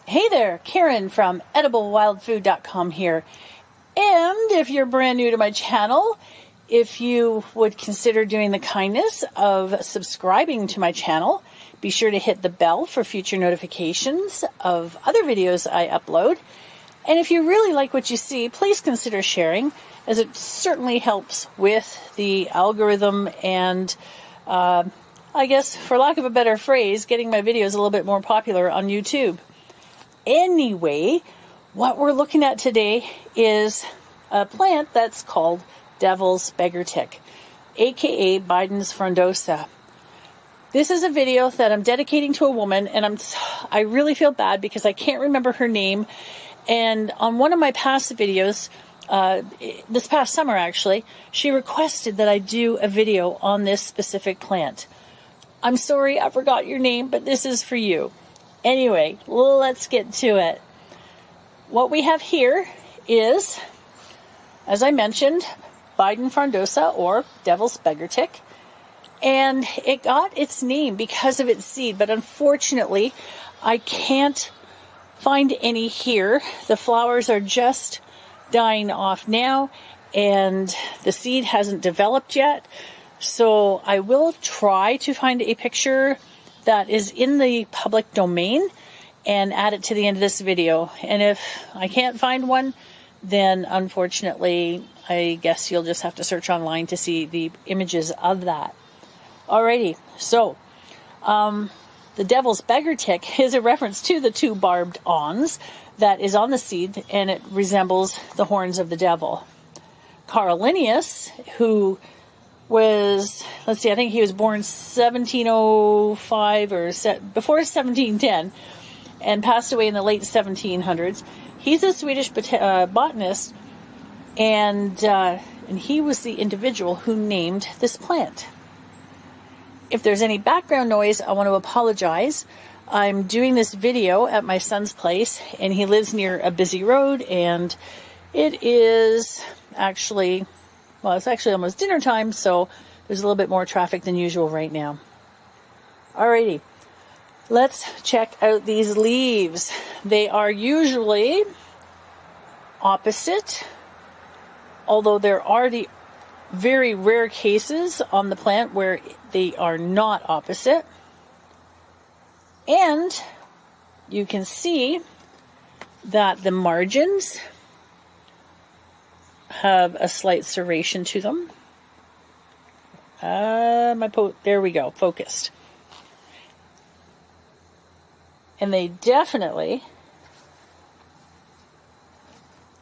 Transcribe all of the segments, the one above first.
Hey there, Karen from EdibleWildFood.com here. And if you're brand new to my channel, if you would consider doing the kindness of subscribing to my channel, be sure to hit the bell for future notifications of other videos I upload. And if you really like what you see, please consider sharing, as it certainly helps with the algorithm and, I guess, for lack of a better phrase, getting my videos a little bit more popular on YouTube. Anyway, what we're looking at today is a plant that's called Devil's Beggartick, aka Biden's frondosa. This is a video that I'm dedicating to a woman, and I really feel bad because I can't remember her name. And on one of my past videos, this past summer actually, she requested that I do a video on this specific plant. I'm sorry I forgot your name, but this is for you. Anyway, let's get to it. What we have here is, as I mentioned, Biden frondosa, or Devil's Beggartick. And it got its name because of its seed, but unfortunately, I can't find any here. The flowers are just dying off now, and the seed hasn't developed yet. So I will try to find a picture that is in the public domain and add it to the end of this video. And if I can't find one, then unfortunately, I guess you'll just have to search online to see the images of that. Alrighty, so the Devil's Beggartick is a reference to the two barbed awns that is on the seed, and it resembles the horns of the devil. Carl Linnaeus, who was, let's see, I think he was born 1705 or before 1710 and passed away in the late 1700s. He's a Swedish botanist, and he was the individual who named this plant. If there's any background noise, I want to apologize. I'm doing this video at my son's place, and he lives near a busy road, and it is actually, well, it's actually almost dinner time, so there's a little bit more traffic than usual right now. Alrighty, let's check out these leaves. They are usually opposite, although there are the very rare cases on the plant where they are not opposite. And you can see that the margins have a slight serration to them. There we go, focused. And they definitely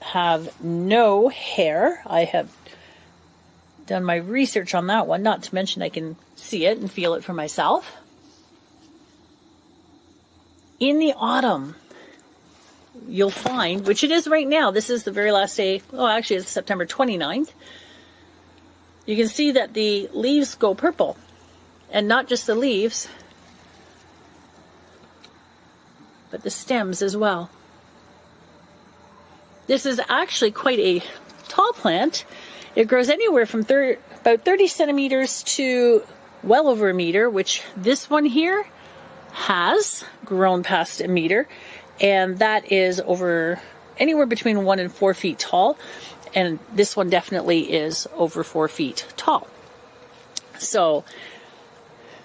have no hair. I have done my research on that one, not to mention I can see it and feel it for myself. In the autumn, you'll find, which it is right now, this is the very last day, oh, actually it's September 29th. You can see that the leaves go purple, and not just the leaves, but the stems as well. This is actually quite a tall plant. It grows anywhere from about 30 centimeters to well over a meter, which this one here has grown past a meter, and that is over anywhere between 1 and 4 feet tall, and this one definitely is over 4 feet tall. So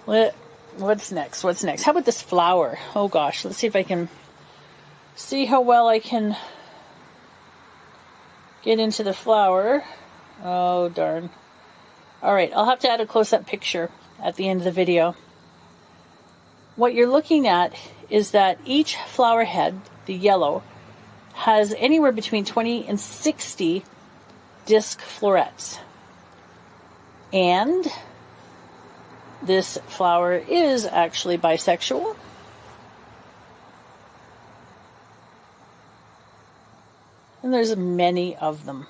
what's next? How about this flower? Oh gosh, let's see if I can see how well I can get into the flower. Oh darn. Alright, I'll have to add a close-up picture at the end of the video. What you're looking at is that each flower head, the yellow, has anywhere between 20 and 60 disc florets. And this flower is actually bisexual. And there's many of them.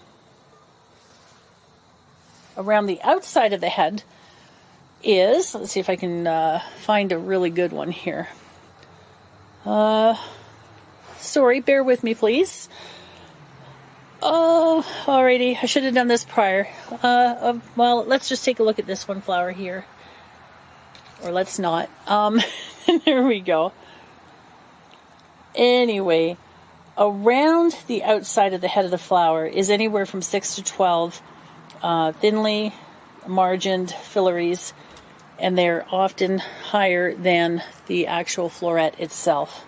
Around the outside of the head is, let's see if I can find a really good one here. Sorry, bear with me, please. Alrighty, I should have done this prior. Well, let's just take a look at this one flower here. Or let's not. There we go. Anyway, around the outside of the head of the flower is anywhere from 6 to 12 thinly margined filaries, and they're often higher than the actual floret itself.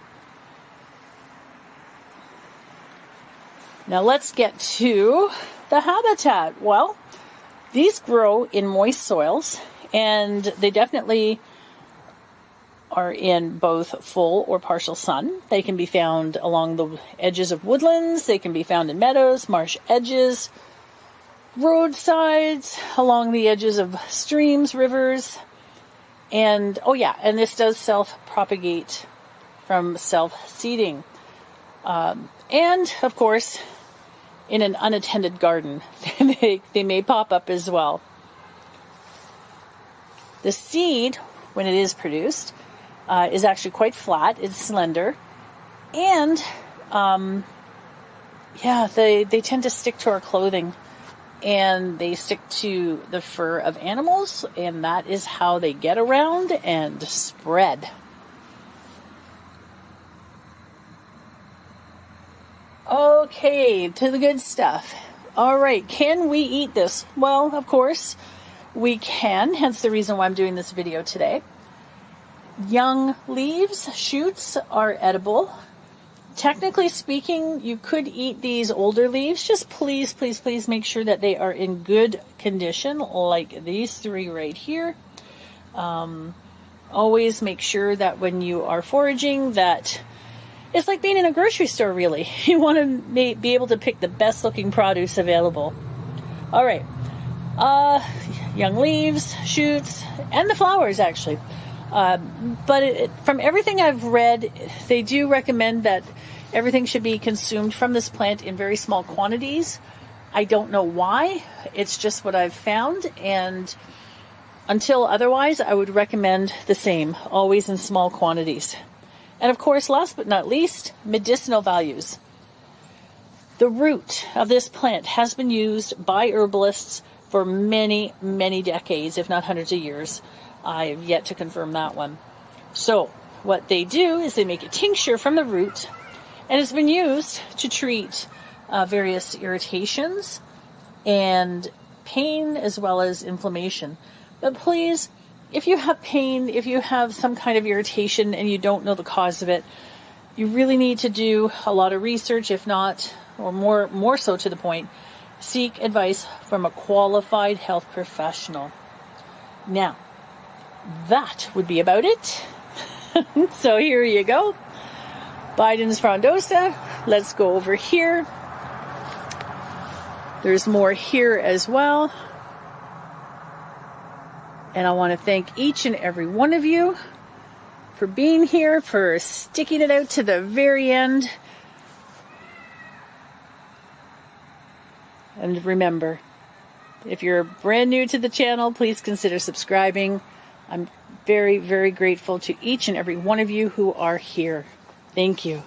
Now let's get to the habitat. Well, these grow in moist soils, and they definitely are in both full or partial sun. They can be found along the edges of woodlands. They can be found in meadows, marsh edges, roadsides, along the edges of streams, rivers. And, oh yeah, and this does self-propagate from self-seeding. And, of course, in an unattended garden, they may pop up as well. The seed, when it is produced, is actually quite flat. It's slender. And, they tend to stick to our clothing. And they stick to the fur of animals. And that is how they get around and spread. Okay, to the good stuff. All right, can we eat this? Well, of course, we can, hence the reason why I'm doing this video today. Young leaves, shoots are edible. Technically speaking, you could eat these older leaves. Just please, please, please make sure that they are in good condition, like these 3 right here. Always make sure that when you are foraging that it's like being in a grocery store, really. You want to be able to pick the best looking produce available. All right. Young leaves, shoots, and the flowers, actually. But from everything I've read, they do recommend that everything should be consumed from this plant in very small quantities. I don't know why. It's just what I've found. And until otherwise, I would recommend the same, always in small quantities. And of course, last but not least, medicinal values. The root of this plant has been used by herbalists for many, many decades, if not hundreds of years. I have yet to confirm that one. So what they do is they make a tincture from the root, and it's been used to treat various irritations and pain as well as inflammation. But please, if you have pain, if you have some kind of irritation and you don't know the cause of it, you really need to do a lot of research, if not, or more so to the point, seek advice from a qualified health professional. Now, that would be about it. So here you go. Biden's frondosa. Let's go over here. There's more here as well. And I want to thank each and every one of you for being here, for sticking it out to the very end. And remember, if you're brand new to the channel, please consider subscribing. I'm very, very grateful to each and every one of you who are here. Thank you.